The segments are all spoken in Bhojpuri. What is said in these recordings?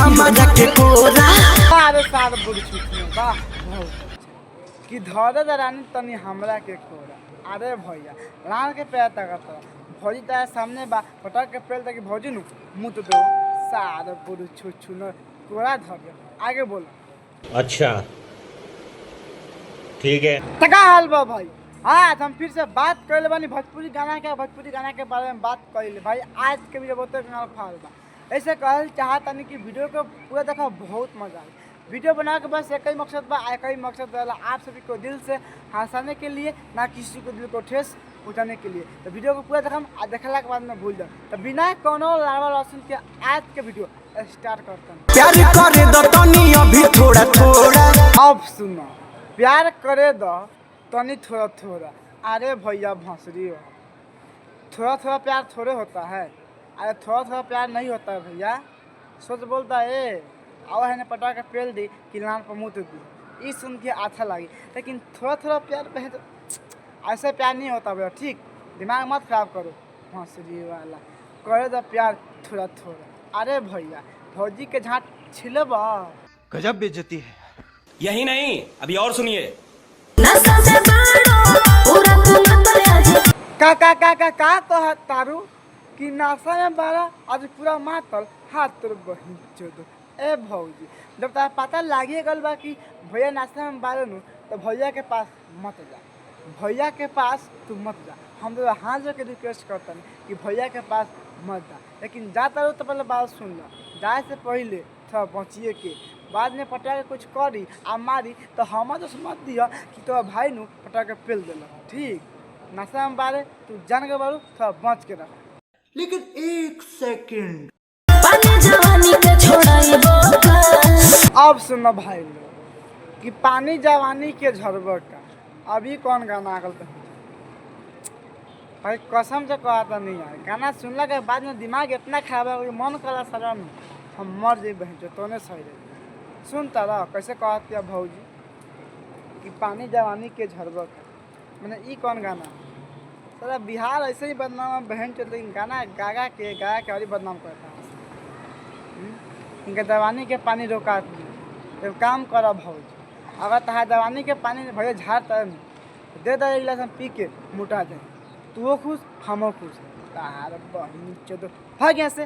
हमारा के कोरा। अरे सार बुढ़ छुट्टी वाह कि धरे रानी तनी हमरा के कोरा। अरे भैया लाल के पैर तक भौजी तारे सामने बा पटक के पेल तक भौजी नु मुत दो सार बुढ़ छुच्छू न कोरा धर आगे बोलो। अच्छा ठीक है तका हाल बा भाई। आज हम फिर से बात कर बानी भोजपुरी गाना के बारे में बात कर भाई। आज के वीडियो बहुत फाल बा ऐसे कहल चाहतनी कि वीडियो को पूरा देखो बहुत मजा आए। वीडियो बना के बस एक ही मकसद बा एक ही मकसद वाला आप सभी को दिल से हंसाने के लिए ना किसी को दिल को ठेस पहुँचाने के लिए। तो वीडियो को पूरा देखम देखला के बाद में भूल जाओ तो बिना कोनो लावा लहसुन के आज के वीडियो स्टार्ट करते हैं। प्यार करे दो तनी अभी थोड़ा थोड़ा। अब सुनो प्यार करे दो तनी थोड़ा थोड़ा। अरे भैया भंसरी हो थोड़ा थोड़ा प्यार थोड़े होता है। अरे थोड़ा थोड़ा प्यार नहीं होता है भैया। सोच बोलता है आओ है ने पटा के पेल दी कि लान पर मुँह दी ये सुन के अच्छा लगी। लेकिन थोड़ा थोड़ा प्यार पे तो ऐसे प्यार नहीं होता भैया। ठीक दिमाग मत खराब करो भंसरी वाला करे दो प्यार थोड़ा थोड़ा। अरे भैया भौजी के झाट छिले बा गजब बेइज्जती है। यही नहीं अभी और सुनिए। का कह तारू कि नासा में बारा आज पूरा मातल हाथ तोर बहिन चोदो। ए भौजी जब तारा पता लागे गल बा कि भैया नाश्ता में बारे नु तो भैया के पास मत जा। भैया के पास तू मत जा। हम तो हाथ जोड़ के रिक्वेस्ट करते हैं कि भैया के पास मत जा। लेकिन जाता रहो तो पहले बात सुन लो। जाए से पहले थोड़ा बचिए के बाद में पटा के कुछ करी आ मारी तो हम तो समझ दिया कि तो भाई नु पटा के पेल दिल। ठीक नशा में बारे तू जान के बारू थोड़ा बच के रख। लेकिन एक सेकंड अब सुनो भाई लोग कि पानी जवानी के झरबा का अभी कौन गाना आगल तो भाई कसम से कहता नहीं है। गाना सुनला के बाद में दिमाग इतना खराब है मन करा सरा में हम मर जाए बहन जो तोने सही रहे। सुनता रह कैसे कहती है भौजी कि पानी जवानी के झरबा का मैंने ई कौन गाना सारा बिहार ऐसे ही बदनाम है बहन चल। लेकिन गाना गा के और ही बदनाम करता है। इनके जवानी के पानी रोका तो काम करो भौजी। अगर तहार जवानी के पानी भैया झाड़ता है दे दे एक गिलास हम पी के मोटा जाए तू खुश हम खुश। तार बहन चोदो भाग यहाँ से।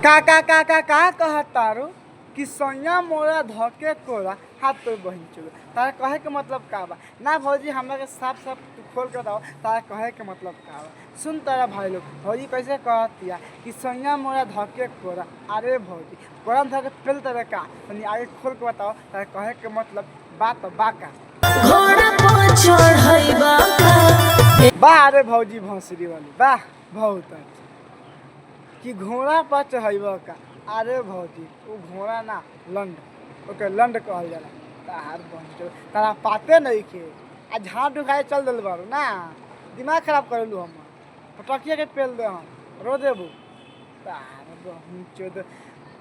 का कहतारो कि सैया मोरा धके कोरा हाथ तो बहिन चलो। तारा कहे के मतलब का बा ना भौजी हमरा के साफ साफ तू खोल के बताओ तारा कहे के मतलब का बा। सुन तारा भाई लोग भौजी कैसे कहतिया कि सैया मोरा धके कोरा। अरे भौजी कोरा धके पेल तरह का तनी आगे खोल के बताओ तारा कहे के मतलब बात बाका घोड़ा पर चढ़ाइबा बा। अरे भौजी भौसरी वाली वाह बहुत अच्छा कि घोड़ा पर चढ़ाइबा का। अरे भौजी वो घोड़ा ना लंड ओके लंड कहल जाला। तार बंचो तारा पाते नहीं के आ झाड़ ढुकाए चल दिल बारू ना दिमाग खराब कर लू हम पटकिया के पेल दे हम रो देबू। तार बंचो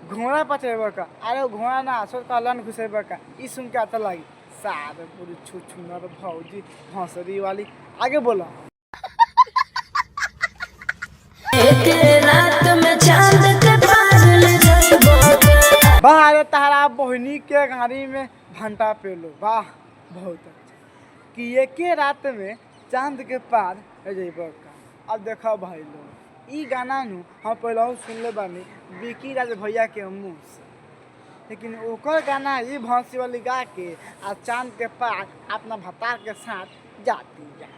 घोड़ा पर चढ़ेबा का। अरे घोड़ा ना सोच का लंड घुसेबा का ई सुन के अच्छा लगी। सारे पूरी छुछुनर भौजी भौसरी वाली आगे बोला। बाहर तारा बहनी के गाड़ी में घंटा पे लो वाह बहुत अच्छा कि एक रात में चांद के पार जेब का। अब देखो भाई लोग ई गाना नु हम पहले सुन ले बानी बिकी राज भैया के मुँह से। लेकिन ओकर गाना ये भौंसी वाली गा के आ चांद के पार अपना भतार के साथ जाती जा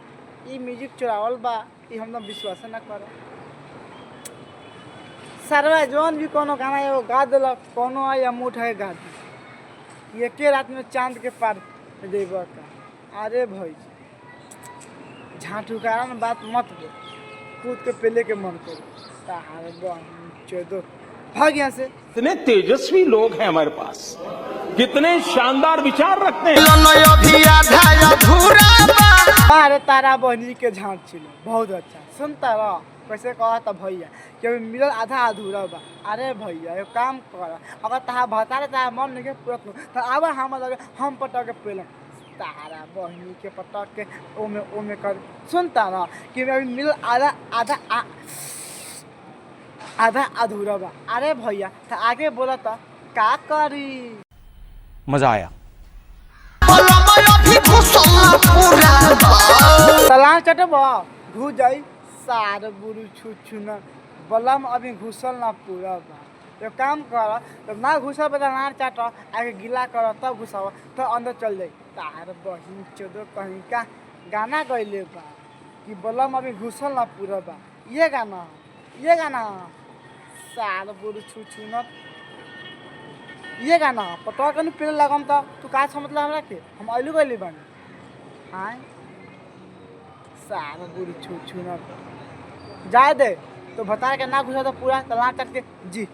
ये म्यूजिक चुरावल बा ये हम विश्वास न करो। सरवा जौन भी कोनो गाना है वो गा दिलक कोनो है या मुठ है गा दी एक रात में चांद के पार जेब का। अरे भाई झाँटू कारण बात मत बोल कूद के पेले के मन करो। तार चौदो भाग यहाँ से। इतने तेजस्वी लोग हैं हमारे पास कितने शानदार विचार रखते हैं। अरे तारा बहनी के झाँट छिलो बहुत अच्छा सुनता रह कैसे कहा था भैया कि मिलल आधा अधूरा बा। अरे भैया ये काम कर अगर तहा भतारे तहा मन नहीं पूरत तो अब हम लगे हम पटा के पेलम तारा बहनी के पटक के ओमे ओमे कर सुनता ना कि अभी मिल आधा आधा आधा अधूरा बा। अरे भैया तो आगे बोला था का करी मजा आया। तलान चटबा घुस जाई सार बुरु छुछुना बलम अभी घुसल ना पूरा बा। तो काम कर तो ना घुसल बता नार चाट आगे गिला कर तब घुसाव तो अंदर चल जाई। तार बहिन चोदो कहीं का गाना गइले बा कि बलम अभी घुसल ना पूरा बा। ये गाना सार बुरु छुछुना ये गाना पटवा कनु पेड़ लगम त तू का समझला हमरा के हम आइलू गइली बानी हां सारा बुरी छू छू ना जाए दे तो बता के ना घुसा तो पूरा तलाक करके जी।